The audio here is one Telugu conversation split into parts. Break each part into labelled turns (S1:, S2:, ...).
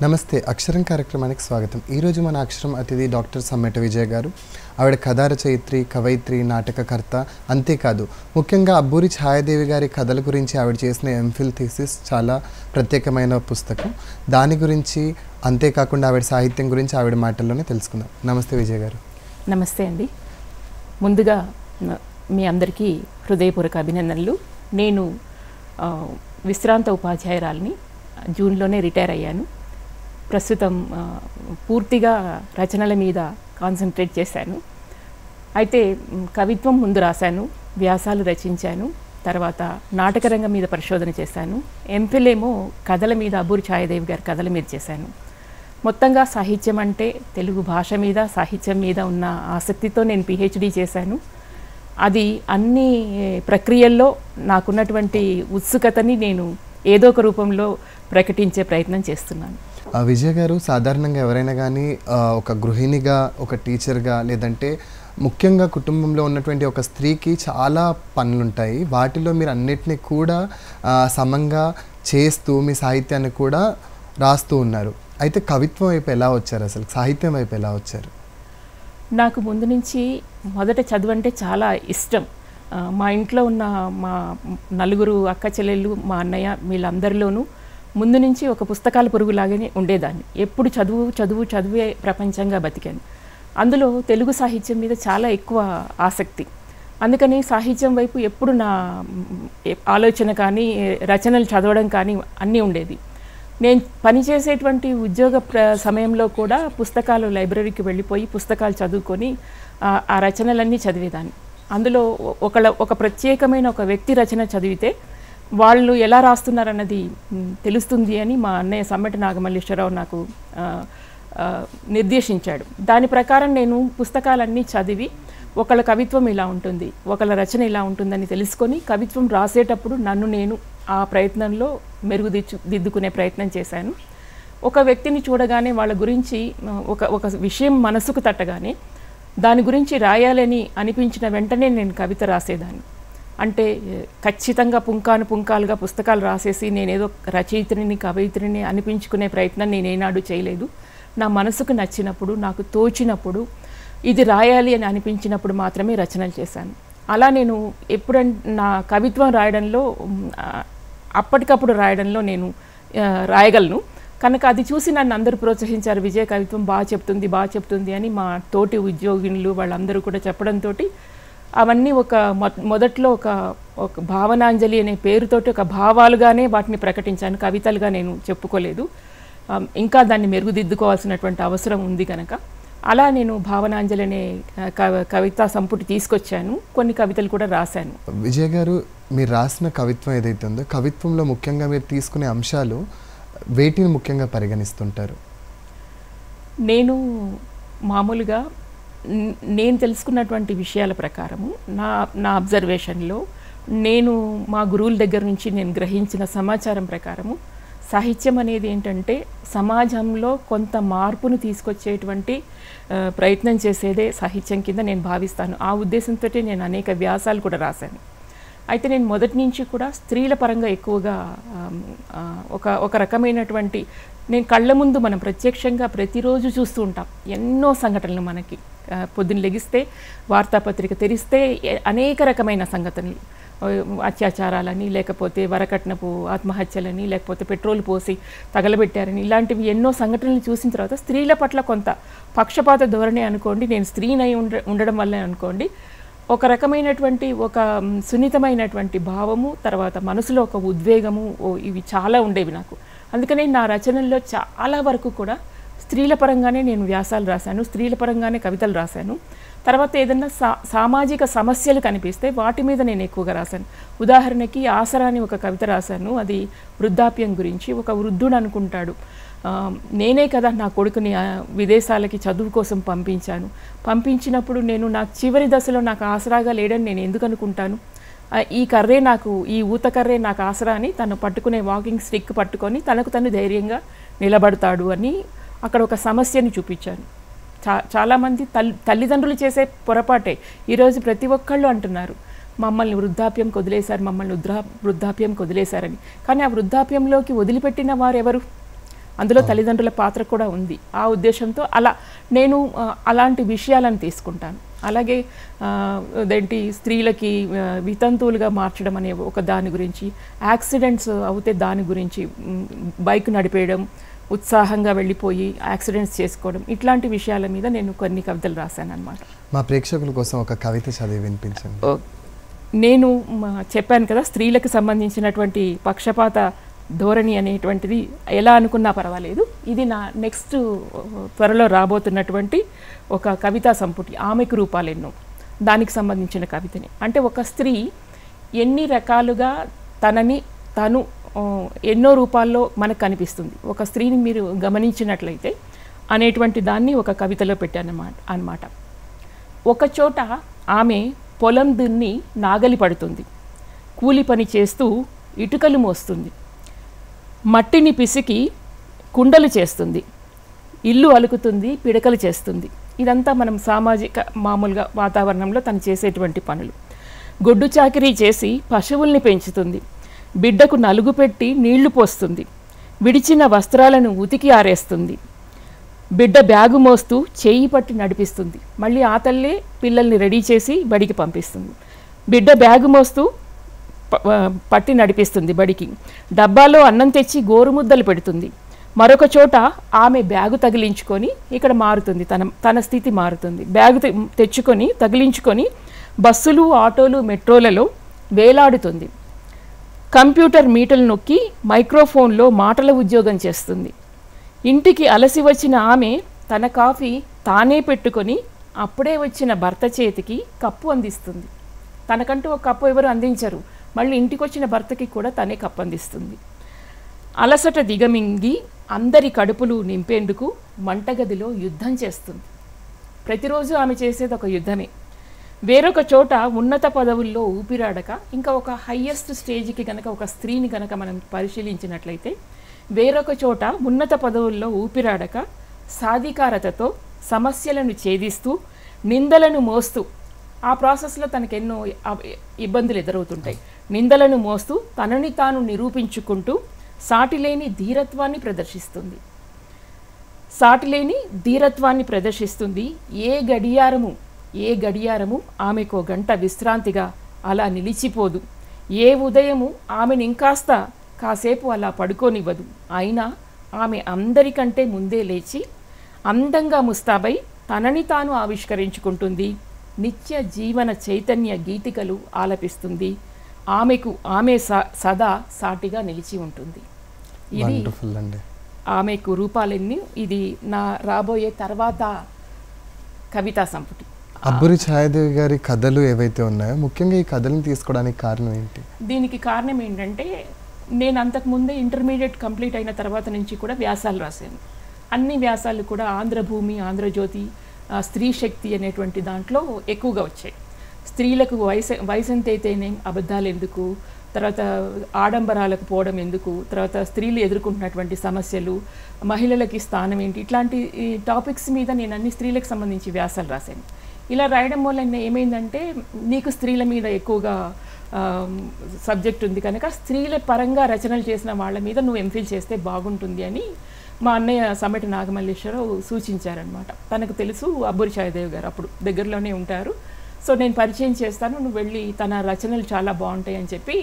S1: నమస్తే అక్షరం కార్యక్రమానికి స్వాగతం. ఈరోజు మన అక్షరం అతిథి డాక్టర్ సమ్మెట విజయ్ గారు. ఆవిడ కథా రచయిత్రి, కవయిత్రి, నాటకకర్త. అంతేకాదు ముఖ్యంగా అబ్బూరి ఛాయాదేవి గారి కథల గురించి ఆవిడ చేసిన ఎంఫిల్ థీసిస్ చాలా ప్రత్యేకమైన పుస్తకం. దాని గురించి అంతేకాకుండా ఆవిడ సాహిత్యం గురించి ఆవిడ మాటల్లోనే తెలుసుకుందాం. నమస్తే విజయ్ గారు.
S2: నమస్తే అండి. ముందుగా మీ అందరికీ హృదయపూర్వక అభినందనలు. నేను విశ్రాంత ఉపాధ్యాయురాలిని. జూన్లోనే రిటైర్ అయ్యాను. ప్రస్తుతం పూర్తిగా రచనల మీద కాన్సన్ట్రేట్ చేశాను. అయితే కవిత్వం ముందు రాశాను, వ్యాసాలు రచించాను, తర్వాత నాటకరంగం మీద పరిశోధన చేశాను. ఎంఫిల్ ఏమో కథల మీద, అబ్బూరి ఛాయాదేవి గారి కథల మీద చేశాను. మొత్తంగా సాహిత్యం అంటే తెలుగు భాష మీద, సాహిత్యం మీద ఉన్న ఆసక్తితో నేను పిహెచ్డి చేశాను. అది అన్ని ప్రక్రియల్లో నాకున్నటువంటి ఉత్సుకతని నేను ఏదో ఒక రూపంలో ప్రకటించే ప్రయత్నం చేస్తున్నాను.
S1: విజయ్ గారు, సాధారణంగా ఎవరైనా కానీ ఒక గృహిణిగా, ఒక టీచర్గా, లేదంటే ముఖ్యంగా కుటుంబంలో ఉన్నటువంటి ఒక స్త్రీకి చాలా పనులుంటాయి. వాటిలో మీరు అన్నిటినీ కూడా సమంగా చేస్తూ మీ సాహిత్యాన్ని కూడా రాస్తూ ఉన్నారు. అయితే కవిత్వం వైపు ఎలా వచ్చారు, అసలు సాహిత్యం వైపు ఎలా వచ్చారు?
S2: నాకు ముందు నుంచి మొదట చదువు అంటే చాలా ఇష్టం. మా ఇంట్లో ఉన్న మా నలుగురు అక్క చెల్లెళ్ళు, మా అన్నయ్య, వీళ్ళందరిలోనూ ముందు నుంచి ఒక పుస్తకాల పురుగులాగానే ఉండేదాన్ని. ఎప్పుడు చదువే ప్రపంచంగా బతికాను. అందులో తెలుగు సాహిత్యం మీద చాలా ఎక్కువ ఆసక్తి. అందుకని సాహిత్యం వైపు ఎప్పుడు నా ఆలోచన కానీ, రచనలు చదవడం కానీ అన్నీ ఉండేది. నేను పనిచేసేటువంటి ఉద్యోగ సమయంలో కూడా పుస్తకాలు లైబ్రరీకి వెళ్ళిపోయి పుస్తకాలు చదువుకొని ఆ రచనలన్నీ చదివేదాన్ని. అందులో ఒక ప్రత్యేకమైన ఒక వ్యక్తి రచన చదివితే వాళ్ళు ఎలా రాస్తున్నారన్నది తెలుస్తుంది అని మా అన్నయ్య సమ్మెట నాగమల్లేశ్వరరావు నాకు నిర్దేశించాడు. దాని ప్రకారం నేను పుస్తకాలన్నీ చదివి ఒకళ్ళ కవిత్వం ఇలా ఉంటుంది, ఒకళ్ళ రచన ఇలా ఉంటుందని తెలుసుకొని కవిత్వం రాసేటప్పుడు నన్ను నేను ఆ ప్రయత్నంలో మెరుగుదిద్దుకునే ప్రయత్నం చేశాను. ఒక వ్యక్తిని చూడగానే వాళ్ళ గురించి ఒక విషయం మనసుకు తట్టగానే దాని గురించి రాయాలని అనిపించిన వెంటనే నేను కవిత రాసేదాన్ని. అంటే ఖచ్చితంగా పుంకాలుగా పుస్తకాలు రాసేసి నేనేదో రచయిత్రిని, కవయిత్రిని అనిపించుకునే ప్రయత్నం నేనేనాడు చేయలేదు. నా మనసుకు నచ్చినప్పుడు, నాకు తోచినప్పుడు, ఇది రాయాలి అని అనిపించినప్పుడు మాత్రమే రచనలు చేశాను. అలా నేను నా కవిత్వం రాయడంలో, అప్పటికప్పుడు రాయడంలో నేను రాయగలను. కనుక అది చూసి నన్ను అందరూ ప్రోత్సహించారు. విజయ కవిత్వం బాగా చెప్తుంది అని మా తోటి ఉద్యోగినులు వాళ్ళందరూ కూడా చెప్పడంతో అవన్నీ మొదట్లో ఒక భావనాంజలి అనే పేరుతోటి ఒక భావాలుగానే వాటిని ప్రకటించాను. కవితలుగా నేను చెప్పుకోలేదు. ఇంకా దాన్ని మెరుగుదిద్దుకోవాల్సినటువంటి అవసరం ఉంది కనుక అలా నేను భావనాంజలి అనే కవితా సంపుటి తీసుకొచ్చాను. కొన్ని కవితలు కూడా రాశాను.
S1: విజయ్ గారు, మీరు రాసిన కవిత్వం ఏదైతే ఉందో, కవిత్వంలో ముఖ్యంగా మీరు తీసుకునే అంశాలు వేటిని ముఖ్యంగా పరిగణిస్తుంటారు?
S2: నేను మామూలుగా నేను తెలుసుకున్నటువంటి విషయాల ప్రకారము, నా అబ్జర్వేషన్లో, నేను మా గురువుల దగ్గర నుంచి నేను గ్రహించిన సమాచారం ప్రకారము సాహిత్యం అనేది ఏంటంటే సమాజంలో కొంత మార్పును తీసుకొచ్చేటువంటి ప్రయత్నం చేసేదే సాహిత్యం కింద నేను భావిస్తాను. ఆ ఉద్దేశంతో నేను అనేక వ్యాసాలు కూడా రాశాను. అయితే నేను మొదటి నుంచి కూడా స్త్రీల పరంగా ఎక్కువగా ఒక రకమైనటువంటి, నేను కళ్ళ ముందు మనం ప్రత్యక్షంగా ప్రతిరోజు చూస్తూ ఉంటాం ఎన్నో సంఘటనలు. మనకి పొద్దున్న లెగిస్తే వార్తాపత్రిక తెరిస్తే అనేక రకమైన సంఘటనలు, అత్యాచారాలని, లేకపోతే వరకట్నపు ఆత్మహత్యలని, లేకపోతే పెట్రోల్ పోసి తగలబెట్టారని, ఇలాంటివి ఎన్నో సంఘటనలు చూసిన తర్వాత స్త్రీల పట్ల కొంత పక్షపాత ధోరణి అనుకోండి, నేను స్త్రీనై ఉండడం వల్లే అనుకోండి, ఒక రకమైనటువంటి ఒక సున్నితమైనటువంటి భావము, తర్వాత మనసులో ఒక ఉద్వేగము, ఇవి చాలా ఉండేవి నాకు. అందుకనే నా రచనల్లో చాలా వరకు కూడా స్త్రీల పరంగానే నేను వ్యాసాలు రాశాను, స్త్రీల పరంగానే కవితలు రాశాను. తర్వాత ఏదన్నా సామాజిక సమస్యలు కనిపిస్తే వాటి మీద నేను ఎక్కువగా రాశాను. ఉదాహరణకి ఆసరా అని ఒక కవిత రాశాను. అది వృద్ధాప్యం గురించి. ఒక వృద్ధుడు అనుకుంటాడు, నేనే కదా నా కొడుకుని విదేశాలకి చదువు కోసం పంపించినప్పుడు నేను నా చివరి దశలో నాకు ఆసరాగా లేడని నేను ఎందుకు అనుకుంటాను? ఈ ఊత కర్రే నాకు ఆసరా అని తను పట్టుకునే వాకింగ్ స్టిక్ పట్టుకొని తనకు తను ధైర్యంగా నిలబడతాడు అని అక్కడ ఒక సమస్యని చూపించాను. చాలామంది తల్లిదండ్రులు చేసే పొరపాటే ఈరోజు ప్రతి ఒక్కళ్ళు అంటున్నారు, మమ్మల్ని వృద్ధాప్యంకి వదిలేశారు, మమ్మల్ని వృద్ధాప్యంకి వదిలేశారని. కానీ ఆ వృద్ధాప్యంలోకి వదిలిపెట్టిన వారు ఎవరు? అందులో తల్లిదండ్రుల పాత్ర కూడా ఉంది. ఆ ఉద్దేశంతో నేను అలాంటి విషయాలను తీసుకుంటాను. అలాగే అదేంటి స్త్రీలకి వితంతువులుగా మార్చడం అనే ఒక దాని గురించి, యాక్సిడెంట్స్ అవుతే దాని గురించి, బైక్ నడిపేయడం, ఉత్సాహంగా వెళ్ళిపోయి యాక్సిడెంట్స్ చేసుకోవడం, ఇట్లాంటి విషయాల మీద నేను కొన్ని కవితలు రాశాను అనమాట.
S1: మా ప్రేక్షకుల కోసం ఒక కవిత చదివి వినిపించండి.
S2: నేను చెప్పాను కదా, స్త్రీలకు సంబంధించినటువంటి పక్షపాత ధోరణి అనేటువంటిది ఎలా అనుకున్నా పర్వాలేదు, ఇది నా నెక్స్ట్ త్వరలో రాబోతున్నటువంటి ఒక కవితా సంపుటి, ఆమెకు రూపాలెన్నో, దానికి సంబంధించిన కవితని. అంటే ఒక స్త్రీ ఎన్ని రకాలుగా తను ఎన్నో రూపాల్లో మనకు కనిపిస్తుంది. ఒక స్త్రీని మీరు గమనించినట్లయితే అనేటువంటి దాన్ని ఒక కవితలో పెట్టాను అన్నమాట. ఒక చోట ఆమె పొలం దున్ని నాగలి పడుతుంది, కూలి పని చేస్తూ ఇటుకలు మోస్తుంది, మట్టిని పిసికి కుండలు చేస్తుంది, ఇల్లు అలుకుతుంది, పిడకలు చేస్తుంది. ఇదంతా మనం సామాజిక మామూలుగా వాతావరణంలో తను చేసేటువంటి పనులు. గొడ్డు చాకిరీ చేసి పశువుల్ని పెంచుతుంది, బిడ్డకు నలుగు పెట్టి నీళ్లు పోస్తుంది, విడిచిన వస్త్రాలను ఉతికి ఆరేస్తుంది, బిడ్డ బ్యాగు మోస్తూ చేయి పట్టి నడిపిస్తుంది, మళ్ళీ ఆ తల్లే పిల్లల్ని రెడీ చేసి బడికి పంపిస్తుంది, బిడ్డ బ్యాగు మోస్తూ పట్టి నడిపిస్తుంది బడికి, డబ్బాలో అన్నం తెచ్చి గోరుముద్దలు పెడుతుంది. మరొక చోట ఆమె బ్యాగు తగిలించుకొని, ఇక్కడ మారుతుంది, తన స్థితి మారుతుంది, బ్యాగు తెచ్చుకొని తగిలించుకొని బస్సులు, ఆటోలు, మెట్రోలలో వేలాడుతుంది, కంప్యూటర్ మీటలు నొక్కి మైక్రోఫోన్లో మాటల ఉద్యోగం చేస్తుంది. ఇంటికి అలసి వచ్చిన ఆమె తన కాఫీ తానే పెట్టుకొని అప్పుడే వచ్చిన భర్త చేతికి కప్పు అందిస్తుంది. తనకంటూ ఒక కప్పు ఎవరు అందించరు, మళ్ళీ ఇంటికి వచ్చిన భర్తకి కూడా తనే కప్పు అందిస్తుంది. అలసట దిగమింగి అందరి కడుపులు నింపేందుకు వంటగదిలో యుద్ధం చేస్తుంది. ప్రతిరోజు ఆమె చేసేది ఒక యుద్ధమే. వేరొక చోట ఉన్నత పదవుల్లో ఊపిరాడక, ఇంకా ఒక హయ్యెస్ట్ స్టేజ్కి కనుక ఒక స్త్రీని కనుక మనం పరిశీలించినట్లయితే, వేరొక చోట ఉన్నత పదవుల్లో ఊపిరాడక సాధికారతతో సమస్యలను ఛేదిస్తూ నిందలను మోస్తూ, ఆ ప్రాసెస్లో తనకు ఎన్నో ఇబ్బందులు ఎదురవుతుంటాయి, నిందలను మోస్తూ తనని తాను నిరూపించుకుంటూ సాటిలేని ధీరత్వాన్ని ప్రదర్శిస్తుంది. ఏ గడియారము ఆమెకో గంట విశ్రాంతిగా అలా నిలిచిపోదు. ఏ ఉదయము ఆమెను ఇంకాస్త కాసేపు అలా పడుకోనివ్వదు. అయినా ఆమె అందరికంటే ముందే లేచి అందంగా ముస్తాబై తనని తాను ఆవిష్కరించుకుంటుంది. నిత్య జీవన చైతన్య గీతికలు ఆలపిస్తుంది. ఆమె సదా సాటిగా నిలిచి ఉంటుంది. ఇది ఆమెకు రూపాలెన్ని. ఇది నా రాబోయే తర్వాత కవితా సంపుటి.
S1: అబ్బూరి ఛాయాదేవి గారి కథలు ఏవైతే ఉన్నాయో, ముఖ్యంగా ఈ కథలను తీసుకోవడానికి కారణం ఏంటి?
S2: దీనికి కారణం ఏంటంటే, నేను అంతకుముందే ఇంటర్మీడియట్ కంప్లీట్ అయిన తర్వాత నుంచి కూడా వ్యాసాలు రాశాను. అన్ని వ్యాసాలు కూడా ఆంధ్రభూమి, ఆంధ్రజ్యోతి, స్త్రీ శక్తి అనేటువంటి దాంట్లో ఎక్కువగా వచ్చాయి. స్త్రీలకు వయసెంతైతేనే అబద్ధాలు ఎందుకు, తర్వాత ఆడంబరాలకు పోవడం ఎందుకు, తర్వాత స్త్రీలు ఎదుర్కొంటున్నటువంటి సమస్యలు, మహిళలకి స్థానం ఏంటి, ఇట్లాంటి టాపిక్స్ మీద నేను అన్ని స్త్రీలకు సంబంధించి వ్యాసాలు రాశాను. ఇలా రాయడం వల్ల ఏమైందంటే, నీకు స్త్రీల మీద ఎక్కువగా సబ్జెక్ట్ ఉంది కనుక స్త్రీల పరంగా రచనలు చేసిన వాళ్ళ మీద నువ్వు ఎంఫిల్ చేస్తే బాగుంటుంది అని మా అన్నయ్య సమెట నాగమల్లేశ్వరరావు సూచించారనమాట. తనకు తెలుసు అబ్బూరి ఛాయాదేవి గారు అప్పుడు దగ్గరలోనే ఉంటారు. సో నేను పరిచయం చేస్తాను, నువ్వు వెళ్ళి తన రచనలు చాలా బాగుంటాయి అని చెప్పి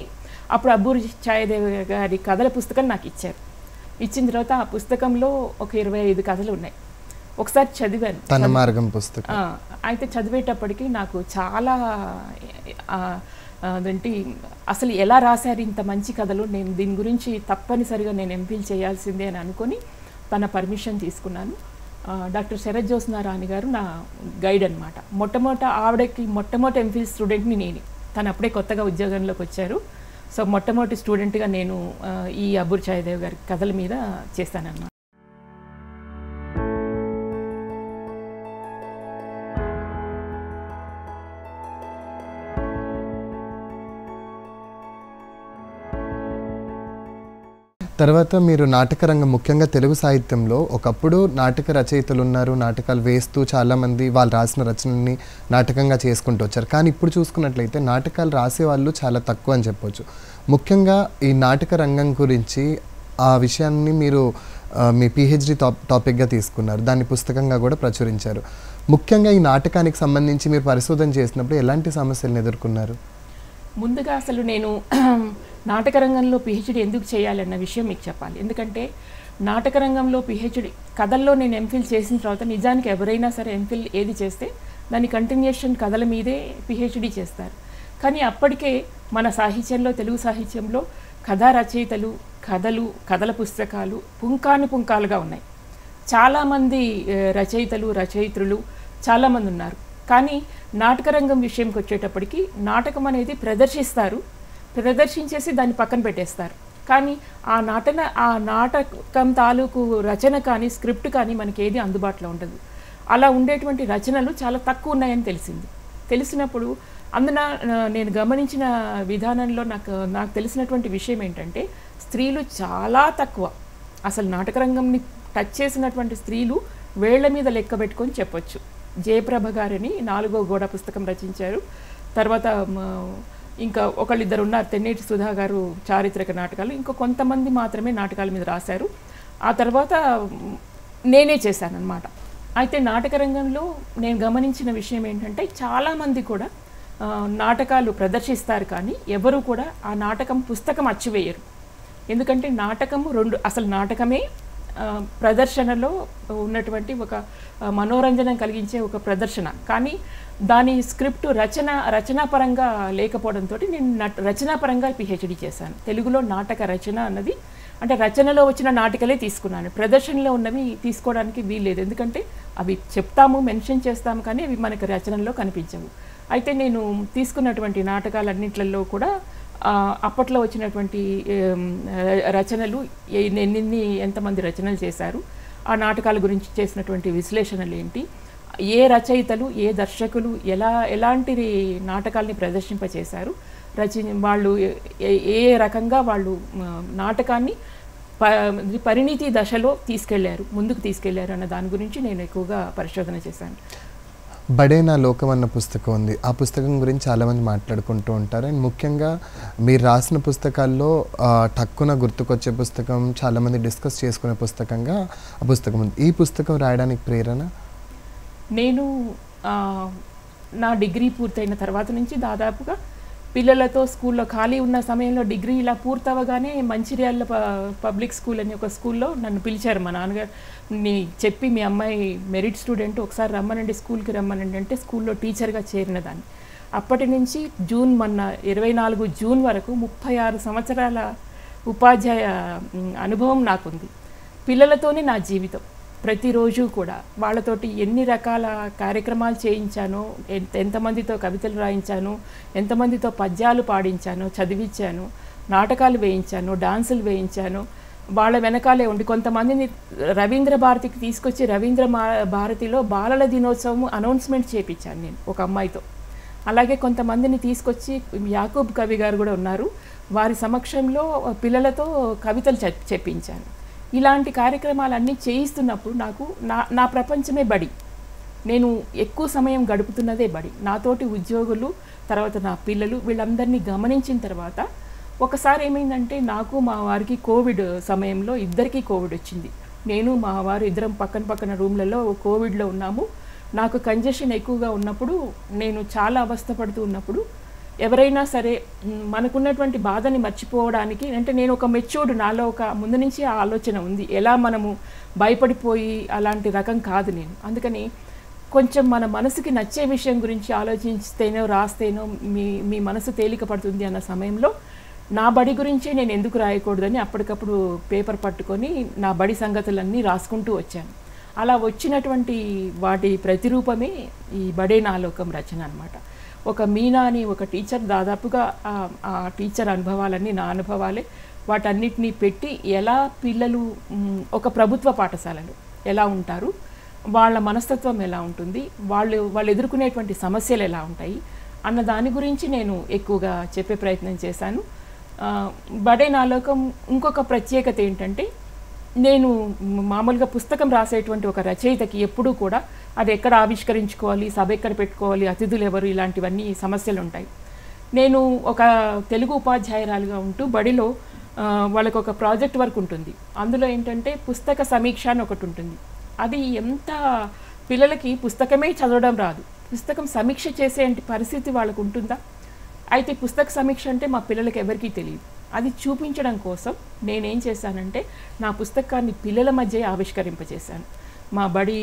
S2: అప్పుడు అబ్బూరి ఛాయాదేవి గారి కథల పుస్తకం నాకు ఇచ్చారు. ఇచ్చిన తర్వాత ఆ పుస్తకంలో ఒక 25 కథలు ఉన్నాయి. ఒకసారి చదివాను,
S1: తన మార్గం పుస్తకం.
S2: అయితే చదివేటప్పటికి నాకు చాలా అదేంటి, అసలు ఎలా రాశారు ఇంత మంచి కథలు, నేను దీని గురించి తప్పనిసరిగా నేను ఎంఫిల్ చేయాల్సిందే అని అనుకొని తన పర్మిషన్ తీసుకున్నాను. డాక్టర్ శరత్ జ్యోత్స్నా రాణి గారు నా గైడ్ అనమాట. మొట్టమొదటి ఎంఫిల్ స్టూడెంట్ని నేనే. తను అప్పుడే కొత్తగా ఉద్యోగంలోకి వచ్చారు. సో మొట్టమొదటి స్టూడెంట్గా నేను ఈ అబ్బూరి ఛాయాదేవి గారి కథల మీద చేస్తానన్నమాట.
S1: తర్వాత మీరు నాటక రంగం, ముఖ్యంగా తెలుగు సాహిత్యంలో ఒకప్పుడు నాటక రచయితలు ఉన్నారు, నాటకాలు వేస్తూ చాలామంది వాళ్ళు రాసిన రచనల్ని నాటకంగా చేసుకుంటూ వచ్చారు. కానీ ఇప్పుడు చూసుకున్నట్లయితే నాటకాలు రాసేవాళ్ళు చాలా తక్కువ అని చెప్పొచ్చు. ముఖ్యంగా ఈ నాటక రంగం గురించి ఆ విషయాన్ని మీరు మీ పిహెచ్డి టాపిక్గా తీసుకున్నారు, దాన్ని పుస్తకంగా కూడా ప్రచురించారు. ముఖ్యంగా ఈ నాటకానికి సంబంధించి మీరు పరిశోధన చేసినప్పుడు ఎలాంటి సమస్యలను ఎదుర్కొన్నారు?
S2: ముందుగా అసలు నేను నాటక రంగంలో పిహెచ్డి ఎందుకు చేయాలన్న విషయం మీకు చెప్పాలి. ఎందుకంటే నాటక రంగంలో పిహెచ్డి కథల్లో నేను ఎంఫిల్ చేసిన తర్వాత నిజానికి ఎవరైనా సరే ఎంఫిల్ ఏది చేస్తే దాని కంటిన్యూషన్ కథల మీదే పిహెచ్డి చేస్తారు. కానీ అప్పటికే మన సాహిత్యంలో, తెలుగు సాహిత్యంలో కథా రచయితలు, కథల పుస్తకాలు పుంకానుపుంకాలుగా ఉన్నాయి. చాలామంది రచయితలు, రచయిత్రులు చాలామంది ఉన్నారు. కానీ నాటకరంగం విషయంకి వచ్చేటప్పటికి నాటకం అనేది ప్రదర్శించేసి దాన్ని పక్కన పెట్టేస్తారు. కానీ ఆ నాటకం తాలూకు రచన కానీ, స్క్రిప్ట్ కానీ మనకి ఏది అందుబాటులో ఉండదు. అలా ఉండేటువంటి రచనలు చాలా తక్కువ ఉన్నాయని తెలిసినప్పుడు అందున నేను గమనించిన విధానంలో నాకు తెలిసినటువంటి విషయం ఏంటంటే, స్త్రీలు చాలా తక్కువ. అసలు నాటకరంగంని టచ్ చేసినటువంటి స్త్రీలు వేళ్ల మీద లెక్క పెట్టుకొని చెప్పొచ్చు. జయప్రభ గారిని 4వ గోడ పుస్తకం రచించారు. తర్వాత ఇంకా ఒకళ్ళిద్దరు ఉన్నారు, తెన్నేటి సుధా గారు చారిత్రక నాటకాలు, ఇంకో కొంతమంది మాత్రమే నాటకాల మీద రాశారు. ఆ తర్వాత నేనే చేశానన్నమాట. అయితే నాటక రంగంలో నేను గమనించిన విషయం ఏంటంటే, చాలామంది కూడా నాటకాలు ప్రదర్శిస్తారు, కానీ ఎవరు కూడా ఆ పుస్తకం అచ్చివేయరు. ఎందుకంటే అసలు నాటకమే ప్రదర్శనలో ఉన్నటువంటి ఒక మనోరంజనం కలిగించే ఒక ప్రదర్శన. కానీ దాని స్క్రిప్ట్ రచనాపరంగా లేకపోవడంతో నేను రచనాపరంగా పిహెచ్డి చేశాను. తెలుగులో నాటక రచన అన్నది అంటే రచనలో వచ్చిన నాటికలే తీసుకున్నాను. ప్రదర్శనలో ఉన్నవి తీసుకోవడానికి వీల్లేదు. ఎందుకంటే అవి చెప్తాము, మెన్షన్ చేస్తాము, కానీ అవి మనకి రచనలో కనిపించవు. అయితే నేను తీసుకున్నటువంటి నాటకాలన్నింటిలో కూడా అప్పట్లో వచ్చినటువంటి రచనలు, ఎంతమంది రచనలు చేశారు, ఆ నాటకాల గురించి చేసినటువంటి విశ్లేషణలు ఏంటి, ఏ రచయితలు, ఏ దర్శకులు ఎలాంటి నాటకాల్ని ప్రదర్శింపచేశారు, వాళ్ళు ఏ రకంగా వాళ్ళు నాటకాన్ని పరిణితి దశలో ముందుకు తీసుకెళ్లారు అన్న దాని గురించి నేను ఎక్కువగా పరిశోధన చేశాను.
S1: బడే నా లోకం అన్న పుస్తకం ఉంది. ఆ పుస్తకం గురించి చాలామంది మాట్లాడుకుంటూ ఉంటారు. అండ్ ముఖ్యంగా మీరు రాసిన పుస్తకాల్లో టక్కున గుర్తుకొచ్చే పుస్తకం, చాలామంది డిస్కస్ చేసుకునే పుస్తకంగా ఆ పుస్తకం ఉంది. ఈ పుస్తకం రాయడానికి ప్రేరణ?
S2: నేను నా డిగ్రీ పూర్తయిన తర్వాత నుంచి దాదాపుగా పిల్లలతో స్కూల్లో ఖాళీ ఉన్న సమయంలో డిగ్రీ ఇలా పూర్తవగానే మంచిర్యాల పబ్లిక్ స్కూల్ అని ఒక స్కూల్లో నన్ను పిలిచారు. మా నాన్నగారు చెప్పి, మీ అమ్మాయి మెరిట్ స్టూడెంట్, ఒకసారి రమ్మనండి, స్కూల్కి రమ్మనండి అంటే స్కూల్లో టీచర్గా చేరిన దాన్ని. అప్పటి నుంచి 24 జూన్ వరకు 36 సంవత్సరాల ఉపాధ్యాయ అనుభవం నాకుంది. పిల్లలతోనే నా జీవితం. ప్రతిరోజు కూడా వాళ్ళతోటి ఎన్ని రకాల కార్యక్రమాలు చేయించానో, ఎంతమందితో కవితలు రాయించాను, ఎంతమందితో పద్యాలు పాడించాను, చదివించాను, నాటకాలు వేయించాను, డాన్సులు వేయించాను. వాళ్ళ వెనకాలే ఉండి కొంతమందిని రవీంద్ర భారతికి తీసుకొచ్చి రవీంద్ర భారతిలో బాలల దినోత్సవం అనౌన్స్మెంట్ చేయించాను నేను ఒక అమ్మాయితో. అలాగే కొంతమందిని తీసుకొచ్చి, యాకూబ్ కవి గారు కూడా ఉన్నారు, వారి సమక్షంలో పిల్లలతో కవితలు చెప్పించాను. ఇలాంటి కార్యక్రమాలన్నీ చేయిస్తున్నప్పుడు నాకు నా ప్రపంచమే బడి. నేను ఎక్కువ సమయం గడుపుతున్నదే బడి. నాతోటి ఉద్యోగులు, తర్వాత నా పిల్లలు, వీళ్ళందరినీ గమనించిన తర్వాత ఒకసారి ఏమైందంటే, నాకు మా వారికి కోవిడ్ సమయంలో ఇద్దరికీ కోవిడ్ వచ్చింది. నేను మా వారు ఇద్దరం పక్కన రూమ్లలో కోవిడ్లో ఉన్నాము. నాకు కంజెషన్ ఎక్కువగా ఉన్నప్పుడు, నేను చాలా అవస్థపడుతూ ఉన్నప్పుడు, ఎవరైనా సరే మనకున్నటువంటి బాధని మర్చిపోవడానికి, అంటే నేను ఒక మెచ్యూర్డ్, నాలో ఒక ముందు నుంచి ఆ ఆలోచన ఉంది, ఎలా మనము భయపడిపోయి అలాంటి రకం కాదు నేను. అందుకని కొంచెం మన మనసుకి నచ్చే విషయం గురించి ఆలోచిస్తేనో రాస్తేనో మీ మనసు తేలిక పడుతుంది అన్న సమయంలో నా బడి గురించే నేను ఎందుకు రాయకూడదని అప్పటికప్పుడు పేపర్ పట్టుకొని నా బడి సంగతులన్నీ రాసుకుంటూ వచ్చాను. అలా వచ్చినటువంటి వాటి ప్రతిరూపమే ఈ బడే నా లోకం రచన అన్నమాట. ఒక మీనా అని ఒక టీచర్, దాదాపుగా ఆ టీచర్ అనుభవాలన్నీ నా అనుభవాలే. వాటన్నిటినీ పెట్టి ఎలా పిల్లలు ఒక ప్రభుత్వ పాఠశాలలు ఎలా ఉంటారు, వాళ్ళ మనస్తత్వం ఎలా ఉంటుంది, వాళ్ళు ఎదుర్కొనేటువంటి సమస్యలు ఎలా ఉంటాయి అన్న దాని గురించి నేను ఎక్కువగా చెప్పే ప్రయత్నం చేశాను. బడే నా లోకం ఇంకొక ప్రత్యేకత ఏంటంటే, నేను మామూలుగా పుస్తకం రాసేటువంటి ఒక రచయితకి ఎప్పుడూ కూడా అది ఎక్కడ ఆవిష్కరించుకోవాలి, సభ ఎక్కడ పెట్టుకోవాలి, అతిథులు ఎవరు, ఇలాంటివన్నీ సమస్యలు ఉంటాయి. నేను ఒక తెలుగు ఉపాధ్యాయురాలుగా ఉంటూ బడిలో వాళ్ళకు ఒక ప్రాజెక్ట్ వర్క్ ఉంటుంది. అందులో ఏంటంటే పుస్తక సమీక్ష అని ఒకటి ఉంటుంది. అది ఎంత పిల్లలకి పుస్తకమే చదవడం రాదు, పుస్తకం సమీక్ష చేసే పరిస్థితి వాళ్ళకు ఉంటుందా? అయితే పుస్తక సమీక్ష అంటే మా పిల్లలకి ఎవరికీ తెలియదు. అది చూపించడం కోసం నేనేం చేశానంటే నా పుస్తకాన్ని పిల్లల మధ్య ఆవిష్కరింపజేశాను. మా బడి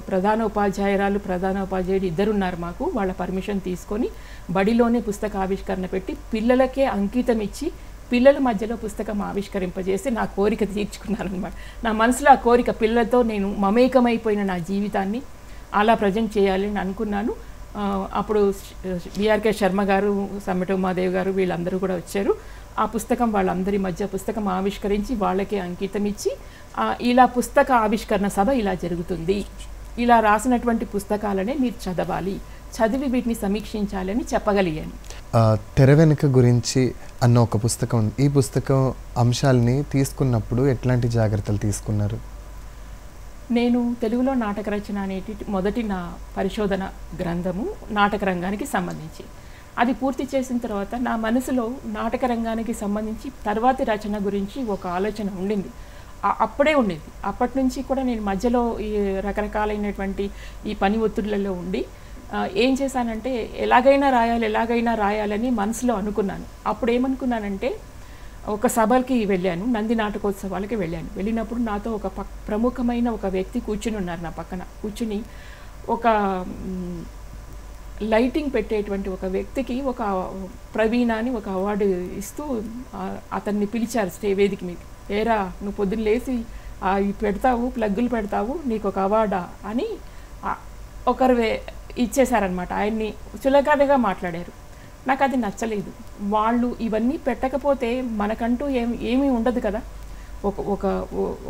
S2: ప్రధానోపాధ్యాయుడు ఇద్దరున్నారు మాకు. వాళ్ళ పర్మిషన్ తీసుకొని బడిలోనే పుస్తక ఆవిష్కరణ పెట్టి పిల్లలకే అంకితం ఇచ్చి పిల్లల మధ్యలో పుస్తకం ఆవిష్కరింపజేసి నా కోరిక తీర్చుకున్నాను అనమాట. నా మనసులో ఆ కోరిక, పిల్లలతో నేను మమేకమైపోయిన నా జీవితాన్ని అలా ప్రజెంట్ చేయాలని అనుకున్నాను. అప్పుడు బిఆర్కే శర్మ గారు, సమ్మెట ఉమాదేవి గారు వీళ్ళందరూ కూడా వచ్చారు. ఆ పుస్తకం వాళ్ళందరి మధ్య పుస్తకం ఆవిష్కరించి వాళ్ళకే అంకితం ఇచ్చి ఇలా పుస్తక ఆవిష్కరణ సభ ఇలా జరుగుతుంది, ఇలా రాసినటువంటి పుస్తకాలనే మీరు చదవాలి, చదివి వీటిని సమీక్షించాలని చెప్పగలిగాను.
S1: తెర వెనుక గురించి అన్న ఒక పుస్తకం ఉంది. ఈ పుస్తకం అంశాలని తీసుకున్నప్పుడు ఎట్లాంటి జాగ్రత్తలు తీసుకున్నారు?
S2: నేను తెలుగులో నాటక రచన అనేటి మొదటి నా పరిశోధన గ్రంథము నాటక రంగానికి సంబంధించి. అది పూర్తి చేసిన తర్వాత నా మనసులో నాటక రంగానికి సంబంధించి తర్వాతి రచన గురించి ఒక ఆలోచన ఉండింది, అప్పుడే ఉండేది. అప్పటి నుంచి కూడా నేను మధ్యలో ఈ రకరకాలైనటువంటి ఈ పని ఒత్తిళ్లలో ఉండి ఏం చేశానంటే ఎలాగైనా రాయాలని మనసులో అనుకున్నాను. అప్పుడు ఏమనుకున్నానంటే ఒక సభకి వెళ్ళాను, నంది నాటకోత్సవాలకి వెళ్ళాను. వెళ్ళినప్పుడు నాతో ఒక ప్రముఖమైన ఒక వ్యక్తి కూర్చుని ఉన్నారు. నా పక్కన కూర్చుని ఒక లైటింగ్ పెట్టేటువంటి ఒక వ్యక్తికి ఒక ప్రవీణ అని ఒక అవార్డు ఇస్తూ అతన్ని పిలిచారు వేదిక మీద. ఏరా నువ్వు పొద్దున్న లేచి పెడతావు, ప్లగ్గులు పెడతావు, నీకు ఒక అవార్డా అని ఒకరు ఇచ్చేశారనమాట. ఆయన్ని చులకనగా మాట్లాడారు. నాకు అది నచ్చలేదు. వాళ్ళు ఇవన్నీ పెట్టకపోతే మనకంటూ ఏమీ ఉండదు కదా.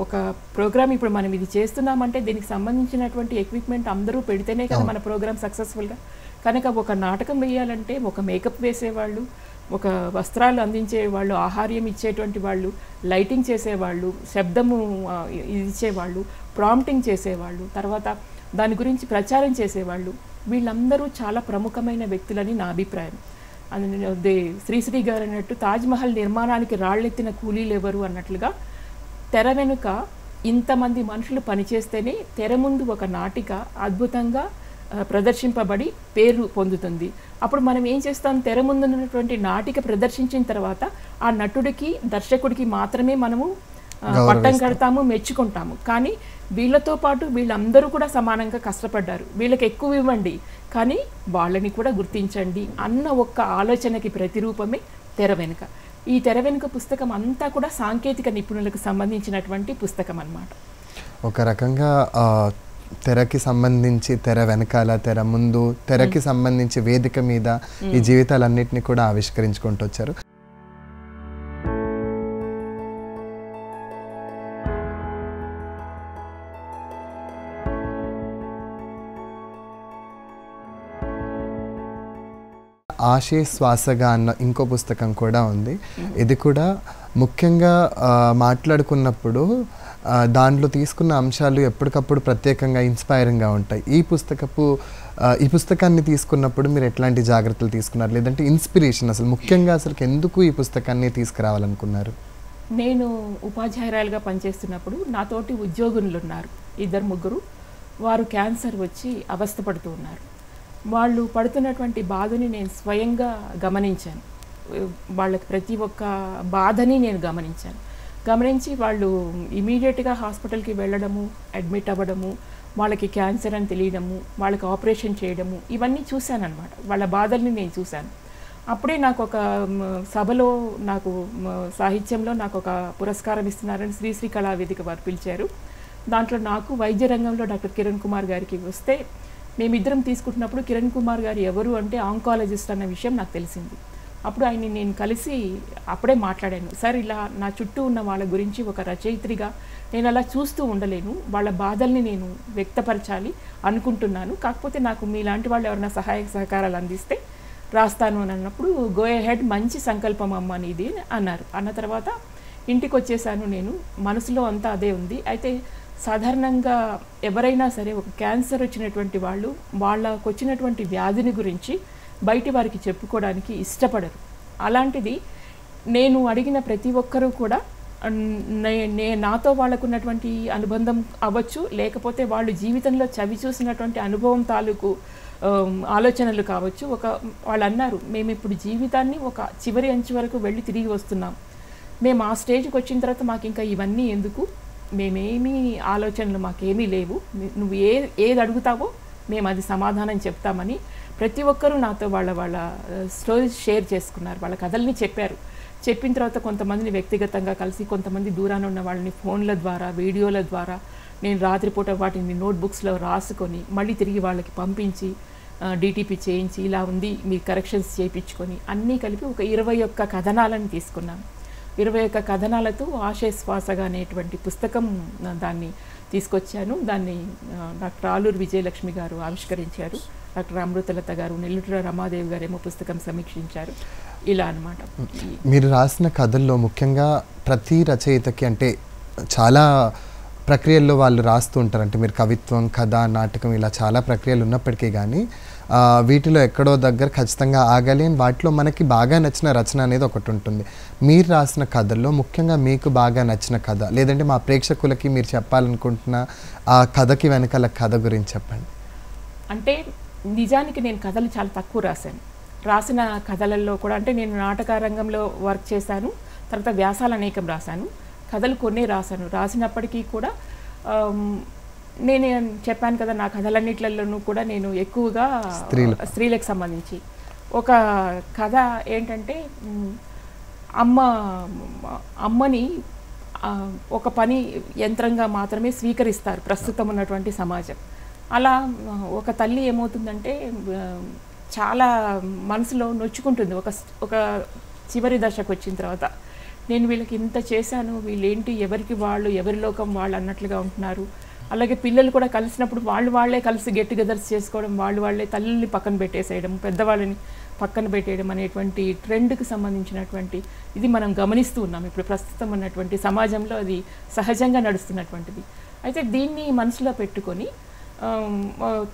S2: ఒక ప్రోగ్రామ్ ఇప్పుడు మనం ఇది చేస్తున్నామంటే దీనికి సంబంధించినటువంటి ఎక్విప్మెంట్ అందరూ పెడితేనే కదా మన ప్రోగ్రామ్ సక్సెస్ఫుల్గా. కనుక ఒక నాటకం వేయాలంటే ఒక మేకప్ వేసేవాళ్ళు, ఒక వస్త్రాలు అందించేవాళ్ళు, ఆహార్యం ఇచ్చేటువంటి వాళ్ళు, లైటింగ్ చేసేవాళ్ళు, శబ్దము ఇచ్చేవాళ్ళు, ప్రాంప్టింగ్ చేసేవాళ్ళు, తర్వాత దాని గురించి ప్రచారం చేసేవాళ్ళు, వీళ్ళందరూ చాలా ప్రముఖమైన వ్యక్తులని నా అభిప్రాయం. శ్రీశ్రీ గారు అన్నట్టు తాజ్మహల్ నిర్మాణానికి రాళ్ళెత్తిన కూలీలు ఎవరు అన్నట్లుగా తెర వెనుక ఇంతమంది మనుషులు పనిచేస్తేనే తెర ముందు ఒక నాటిక అద్భుతంగా ప్రదర్శింపబడి పేరు పొందుతుంది. అప్పుడు మనం ఏం చేస్తాం, తెర ముందు ఉన్నటువంటి నాటిక ప్రదర్శించిన తర్వాత ఆ నటుడికి, దర్శకుడికి మాత్రమే మనము పట్టం కడతాము, మెచ్చుకుంటాము. కానీ వీళ్ళతో పాటు వీళ్ళందరూ కూడా సమానంగా కష్టపడ్డారు, వీళ్ళకి ఎక్కువ ఇవ్వండి కానీ వాళ్ళని కూడా గుర్తించండి అన్న ఒక్క ఆలోచనకి ప్రతిరూపమే తెర వెనుక. ఈ తెర వెనుక పుస్తకం అంతా కూడా సాంకేతిక నిపుణులకు సంబంధించినటువంటి పుస్తకం అన్నమాట.
S1: ఒక రకంగా తెరకి సంబంధించి తెర వెనకాల, తెర ముందు, తెరకి సంబంధించి వేదిక మీద ఈ జీవితాలన్నింటినీ కూడా ఆవిష్కరించుకుంటూ వచ్చారు. ఆశే శ్వాసగా అన్న ఇంకో పుస్తకం కూడా ఉంది. ఇది కూడా ముఖ్యంగా మాట్లాడుకున్నప్పుడు దాంట్లో తీసుకున్న అంశాలు ఎప్పటికప్పుడు ప్రత్యేకంగా ఇన్స్పైరింగ్గా ఉంటాయి. ఈ పుస్తకాన్ని తీసుకున్నప్పుడు మీరు ఎట్లాంటి జాగ్రత్తలు తీసుకున్నారు, లేదంటే ఇన్స్పిరేషన్ అసలు ముఖ్యంగా అసలు ఎందుకు ఈ పుస్తకాన్ని తీసుకురావాలనుకున్నారు?
S2: నేను ఉపాధ్యాయురాలుగా పనిచేస్తున్నప్పుడు నాతోటి ఉద్యోగులు ఉన్నారు, 2-3. వారు క్యాన్సర్ వచ్చి అవస్థపడుతూ ఉన్నారు. వాళ్ళు పడుతున్నటువంటి బాధని నేను స్వయంగా గమనించాను. వాళ్ళకి ప్రతి ఒక్క బాధని నేను గమనించి వాళ్ళు ఇమీడియట్గా హాస్పిటల్కి వెళ్ళడము, అడ్మిట్ అవ్వడము, వాళ్ళకి క్యాన్సర్ అని తెలియడము, వాళ్ళకి ఆపరేషన్ చేయడము, ఇవన్నీ చూశాను అనమాట. వాళ్ళ బాధల్ని నేను చూశాను. అప్పుడే నాకు ఒక సభలో నాకు సాహిత్యంలో నాకు ఒక పురస్కారం ఇస్తున్నారని శ్రీశ్రీ కళావేదిక వారు పిలిచారు. దాంట్లో నాకు వైద్య రంగంలో డాక్టర్ కిరణ్ కుమార్ గారికి వస్తే మేమిద్దరం తీసుకుంటున్నప్పుడు కిరణ్ కుమార్ గారు ఎవరు అంటే ఆంకాలజిస్ట్ అన్న విషయం నాకు తెలిసింది. అప్పుడు ఆయన్ని నేను కలిసి అప్పుడే మాట్లాడాను. సార్, ఇలా నా చుట్టూ ఉన్న వాళ్ళ గురించి ఒక రచయిత్రిగా నేను అలా చూస్తూ ఉండలేను, వాళ్ళ బాధల్ని నేను వ్యక్తపరచాలి అనుకుంటున్నాను, కాకపోతే నాకు మీలాంటి వాళ్ళు ఎవరైనా సహాయ సహకారాలు అందిస్తే రాస్తాను అని అన్నప్పుడు గో హెడ్, మంచి సంకల్పం అమ్మ నీది అన్నారు. అన్న తర్వాత ఇంటికి వచ్చేసాను. నేను మనసులో అంతా అదే ఉంది. అయితే సాధారణంగా ఎవరైనా సరే ఒక క్యాన్సర్ వచ్చినటువంటి వాళ్ళు వాళ్ళకు వచ్చినటువంటి వ్యాధిని గురించి బయటి వారికి చెప్పుకోవడానికి ఇష్టపడరు. అలాంటిది నేను అడిగిన ప్రతి ఒక్కరూ కూడా నాతో వాళ్ళకున్నటువంటి అనుబంధం అవ్వచ్చు, లేకపోతే వాళ్ళు జీవితంలో చవి చూసినటువంటి అనుభవం తాలూకు ఆలోచనలు కావచ్చు. వాళ్ళు అన్నారు, మేము ఇప్పుడు జీవితాన్ని ఒక చివరి అంచు వరకు వెళ్ళి తిరిగి వస్తున్నాం, మేము ఆ స్టేజ్కి వచ్చిన తర్వాత మాకు ఇంకా ఇవన్నీ ఎందుకు, మేమేమీ ఆలోచనలు మాకేమీ లేవు, నువ్వు ఏది అడుగుతావో మేము అది సమాధానం చెప్తామని ప్రతి ఒక్కరూ నాతో వాళ్ళ స్టోరీస్ షేర్ చేసుకున్నారు, వాళ్ళ కథల్ని చెప్పారు. చెప్పిన తర్వాత కొంతమందిని వ్యక్తిగతంగా కలిసి, కొంతమంది దూరాన ఉన్న వాళ్ళని ఫోన్ల ద్వారా, వీడియోల ద్వారా నేను రాత్రిపూట వాటిని నోట్బుక్స్లో రాసుకొని మళ్ళీ తిరిగి వాళ్ళకి పంపించి డిటిపి చేయించి, ఇలా ఉంది మీరు కరెక్షన్స్ చేయించుకొని అన్నీ కలిపి ఒక 21 కథనాలను తీసుకున్నాను. 21 కథనాలతో ఆశయశ్వాసగా అనేటువంటి పుస్తకం దాన్ని తీసుకొచ్చాను. దాన్ని డాక్టర్ ఆలూరు విజయలక్ష్మి గారు ఆవిష్కరించారు, డాక్టర్ అమృతలత గారు, నెల్లుట్ల రమాదేవి గారు ఏమో పుస్తకం సమీక్షించారు. ఇలా అన్నమాట.
S1: మీరు రాసిన కథల్లో ముఖ్యంగా ప్రతి రచయితకి అంటే చాలా ప్రక్రియల్లో వాళ్ళు రాస్తూ ఉంటారు. అంటే మీరు కవిత్వం, కథ, నాటకం ఇలా చాలా ప్రక్రియలు ఉన్నప్పటికీ కానీ వీటిలో ఎక్కడో దగ్గర ఖచ్చితంగా ఆగాలి అని వాటిలో మనకి బాగా నచ్చిన రచన అనేది ఒకటి ఉంటుంది. మీరు రాసిన కథల్లో ముఖ్యంగా మీకు బాగా నచ్చిన కథ, లేదంటే మా ప్రేక్షకులకి మీరు చెప్పాలనుకుంటున్న ఆ కథకి వెనకాల కథ గురించి చెప్పండి.
S2: అంటే నిజానికి నేను కథలు చాలా తక్కువ రాశాను. రాసిన కథలలో కూడా అంటే నేను నాటక రంగంలో వర్క్ చేశాను, తర్వాత వ్యాసాలు అనేకం రాశాను, కథలు కొన్నే రాశాను. రాసినప్పటికీ కూడా నేను చెప్పాను కదా, నా కథలన్నిట్లలోనూ కూడా నేను ఎక్కువగా స్త్రీలకు సంబంధించి ఒక కథ ఏంటంటే, అమ్మని ఒక పని యంత్రంగా మాత్రమే స్వీకరిస్తారు ప్రస్తుతం ఉన్నటువంటి సమాజం. అలా ఒక తల్లి ఏమవుతుందంటే చాలా మనసులో నొచ్చుకుంటుంది ఒక చివరి దశకు వచ్చిన తర్వాత. నేను వీళ్ళకి ఇంత చేశాను, వీళ్ళేంటి ఎవరికి వాళ్ళు, ఎవరి లోకం వాళ్ళు అన్నట్లుగా ఉంటున్నారు. అలాగే పిల్లలు కూడా కలిసినప్పుడు వాళ్ళే కలిసి గెట్ టుగెదర్స్ చేసుకోవడం, వాళ్ళే తల్లిని పక్కన పెట్టేసేయడం, పెద్దవాళ్ళని పక్కన పెట్టేయడం అనేటువంటి ట్రెండ్కి సంబంధించినటువంటి ఇది మనం గమనిస్తూ ఉన్నాం ఇప్పుడు ప్రస్తుతం ఉన్నటువంటి సమాజంలో. అది సహజంగా నడుస్తున్నటువంటిది. అయితే దీన్ని మనసులో పెట్టుకొని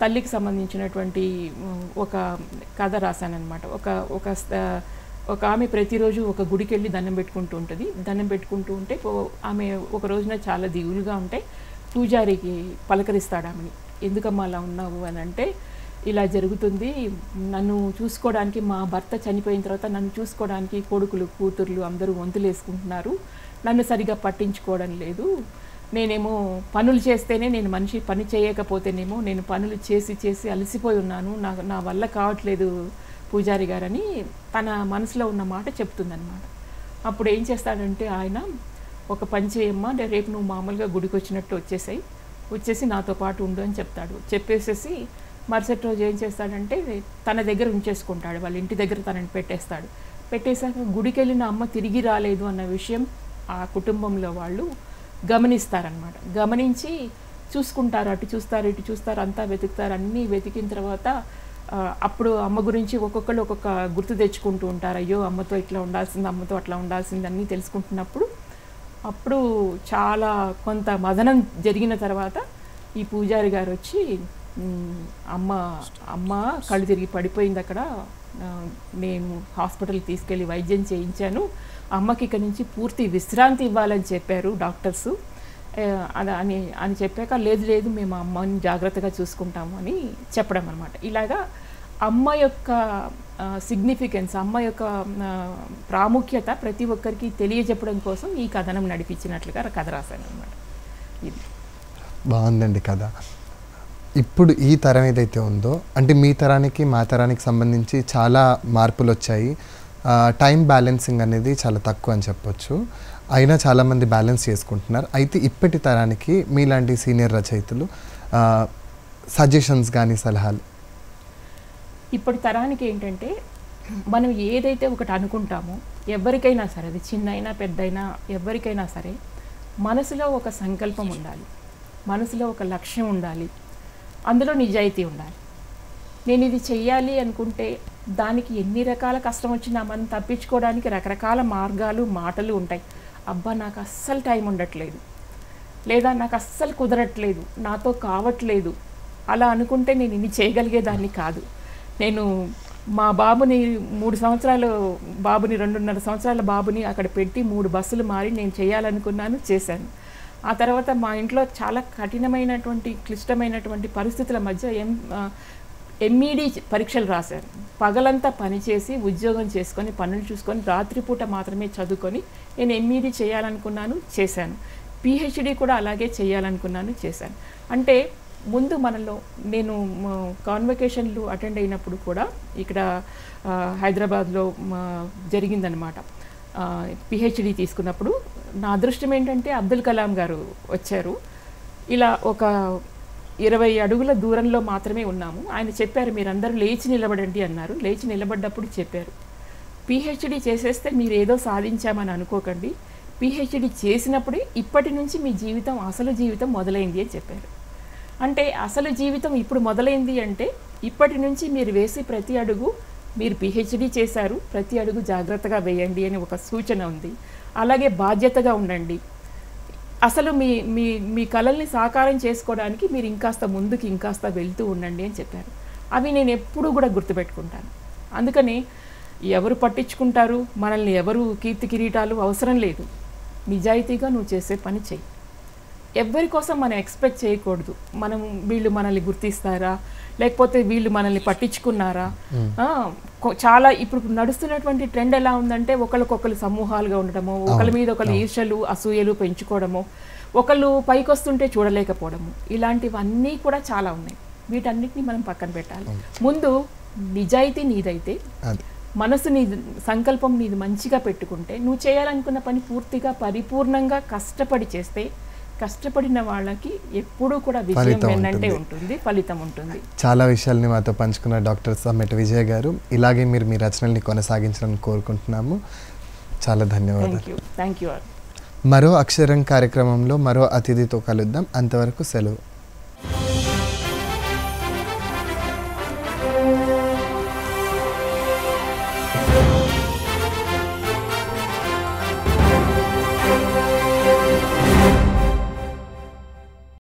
S2: తల్లికి సంబంధించినటువంటి ఒక కథ రాశానన్నమాట. ఒక ఆమె ప్రతిరోజు ఒక గుడికి వెళ్ళి దండం పెట్టుకుంటూ ఉంటుంది. దండం పెట్టుకుంటూ ఉంటే ఆమె ఒక రోజున చాలా దిగులుగా ఉంటే పూజారికి పలకరిస్తాడు ఆమెని. ఎందుకమ్మా అలా ఉన్నావు అని అంటే, ఇలా జరుగుతుంది, నన్ను చూసుకోవడానికి మా భర్త చనిపోయిన తర్వాత నన్ను చూసుకోవడానికి కొడుకులు, కూతుర్లు అందరూ వంతులు వేసుకుంటున్నారు, నన్ను సరిగా పట్టించుకోవడం లేదు, నేనేమో పనులు చేస్తేనే నేను మనిషి, పని చేయకపోతేనేమో నేను పనులు చేసి అలసిపోయి ఉన్నాను, నా వల్ల కావట్లేదు పూజారి గారని తన మనసులో ఉన్న మాట చెప్తుందన్నమాట. అప్పుడు ఏం చేస్తాడంటే ఆయన, ఒక పని చేయమ్మా, రేపు నువ్వు మామూలుగా గుడికి వచ్చినట్టు వచ్చేసి నాతో పాటు ఉండు అని చెప్తాడు. చెప్పేసేసి మరుసటి రోజు ఏం చేస్తాడంటే తన దగ్గర ఉంచేసుకుంటాడు, వాళ్ళ ఇంటి దగ్గర తనని పెట్టేశాక గుడికి వెళ్ళిన అమ్మ తిరిగి రాలేదు అన్న విషయం ఆ కుటుంబంలో వాళ్ళు గమనిస్తారనమాట. గమనించి చూసుకుంటారు, అటు చూస్తారు ఇటు చూస్తారు, అంతా వెతుకుతారు. అన్నీ వెతికిన తర్వాత అప్పుడు అమ్మ గురించి ఒక్కొక్కళ్ళు ఒక్కొక్క గుర్తు తెచ్చుకుంటూ ఉంటారు. అయ్యో అమ్మతో ఇట్లా ఉండాల్సింది, అమ్మతో అట్లా ఉండాల్సింది అన్నీ తెలుసుకుంటున్నప్పుడు అప్పుడు చాలా కొంత మదనం జరిగిన తర్వాత ఈ పూజారి గారు వచ్చి, అమ్మ కళ్ళు తిరిగి పడిపోయింది అక్కడ, నేను హాస్పిటల్కి తీసుకెళ్ళి వైద్యం చేయించాను, అమ్మకి ఇక్కడి నుంచి పూర్తి విశ్రాంతి ఇవ్వాలని చెప్పారు డాక్టర్సు అని చెప్పాక, లేదు మేము అమ్మని జాగ్రత్తగా చూసుకుంటాము అని చెప్పడం అనమాట. ఇలాగా అమ్మ యొక్క సిగ్నిఫికెన్స్, అమ్మ యొక్క ప్రాముఖ్యత ప్రతి ఒక్కరికి తెలియజెప్పడం కోసం ఈ కథనం నడిపించినట్లుగా కథ రాశాను అనమాట. ఇది
S1: బాగుందండి కథ. ఇప్పుడు ఈ తరం ఏదైతే ఉందో, అంటే మీ తరానికి మా తరానికి సంబంధించి చాలా మార్పులు వచ్చాయి. టైం బ్యాలెన్సింగ్ అనేది చాలా తక్కువ అని చెప్పొచ్చు. అయినా చాలామంది బ్యాలెన్స్ చేసుకుంటున్నారు. అయితే ఇప్పటి తరానికి మీలాంటి సీనియర్ రచయితలు సజెషన్స్ కానీ సలహాలు?
S2: ఇప్పటి తరానికి ఏంటంటే, మనం ఏదైతే ఒకటి అనుకుంటామో ఎవరికైనా సరే, అది చిన్నైనా పెద్దయినా ఎవరికైనా సరే, మనసులో ఒక సంకల్పం ఉండాలి, మనసులో ఒక లక్ష్యం ఉండాలి, అందులో నిజాయితీ ఉండాలి. నేను ఇది చెయ్యాలి అనుకుంటే దానికి ఎన్ని రకాల కష్టం వచ్చినా మనం తప్పించుకోవడానికి రకరకాల మార్గాలు, మాటలు ఉంటాయి. అబ్బా నాకు అస్సలు టైం ఉండట్లేదు, లేదా నాకు అస్సలు కుదరట్లేదు, నాతో కావట్లేదు, అలా అనుకుంటే నేను ఇన్ని చేయగలిగేదాన్ని కాదు, నేను మా బాబుని 3 సంవత్సరాలు బాబుని 2.5 సంవత్సరాల బాబుని అక్కడ పెట్టి 3 బస్సులు మారి నేను చేయాలనుకున్నాను, చేశాను. ఆ తర్వాత మా ఇంట్లో చాలా కఠినమైనటువంటి క్లిష్టమైనటువంటి పరిస్థితుల మధ్య ఎంఈడి పరీక్షలు రాశాను. పగలంతా పనిచేసి ఉద్యోగం చేసుకొని పనులు చూసుకొని రాత్రిపూట మాత్రమే చదువుకొని నేను ఎంఈడి చేయాలనుకున్నాను, చేశాను. పిహెచ్డి కూడా అలాగే చేయాలనుకున్నాను, చేశాను. అంటే ముందు మనలో నేను కాన్వకేషన్లు అటెండ్ అయినప్పుడు కూడా ఇక్కడ హైదరాబాద్లో జరిగిందనమాట. పిహెచ్డి తీసుకున్నప్పుడు నా అదృష్టం ఏంటంటే అబ్దుల్ కలాం గారు వచ్చారు. ఇలా ఒక 20 అడుగుల దూరంలో మాత్రమే ఉన్నాము. ఆయన చెప్పారు, మీరందరూ లేచి నిలబడండి అన్నారు. లేచి నిలబడ్డప్పుడు చెప్పారు, పిహెచ్డి చేసేస్తే మీరు ఏదో సాధించామని అనుకోకండి, పిహెచ్డి చేసినప్పుడే ఇప్పటి నుంచి మీ జీవితం, అసలు జీవితం మొదలైంది అని చెప్పారు. అంటే అసలు జీవితం ఇప్పుడు మొదలైంది అంటే ఇప్పటి నుంచి మీరు వేసి ప్రతి అడుగు, మీరు పిహెచ్డి చేశారు, ప్రతి అడుగు జాగ్రత్తగా వేయండి అని ఒక సూచన ఉంది. అలాగే బాధ్యతగా ఉండండి, అసలు మీ మీ మీ కలల్ని సాకారం చేసుకోవడానికి మీరు ఇంకాస్త ముందుకు ఇంకాస్త వెళ్తూ ఉండండి అని చెప్పారు. అవి నేను ఎప్పుడూ కూడా గుర్తుపెట్టుకుంటాను. అందుకని ఎవరు పట్టించుకుంటారు, మనల్ని ఎవరు కీర్తి కిరీటాలు అవసరం లేదు. నిజాయితీగా నువ్వు చేసే పని చెయ్యి. ఎవరి కోసం మనం ఎక్స్పెక్ట్ చేయకూడదు. మనం వీళ్ళు మనల్ని గుర్తిస్తారా, లేకపోతే వీళ్ళు మనల్ని పట్టించుకున్నారా. చాలా ఇప్పుడు నడుస్తున్నటువంటి ట్రెండ్ ఎలా ఉందంటే ఒకరికొకరు సమూహాలుగా ఉండటము, ఒకరి మీద ఒకరు ఈర్షలు అసూయలు పెంచుకోవడము, ఒకళ్ళు పైకి వస్తుంటే చూడలేకపోవడము, ఇలాంటివన్నీ కూడా చాలా ఉన్నాయి. వీటన్నిటిని మనం పక్కన పెట్టాలి. ముందు నిజాయితీ నీదైతే, మనసు నీ సంకల్పం నీది మంచిగా పెట్టుకుంటే, నువ్వు చేయాలనుకున్న పని పూర్తిగా పరిపూర్ణంగా కష్టపడి చేస్తే కష్టపడిన వాళ్ళకి ఎప్పుడూ కూడా విజయం వెన్నంటే ఉంటుంది, ఫలితం ఉంటుంది.
S1: చాలా విషయాల్ని మాతో పంచుకున్న డాక్టర్ సమ్మెట విజయ గారు, ఇలాగే మీరు మీ రచనల్ని కొనసాగించాలని కోరుకుంటున్నాము. చాలా ధన్యవాదాలు.
S2: Thank you.
S1: మరో అక్షరం కార్యక్రమంలో మరో అతిథితో కలుద్దాం. అంతవరకు సెలవు.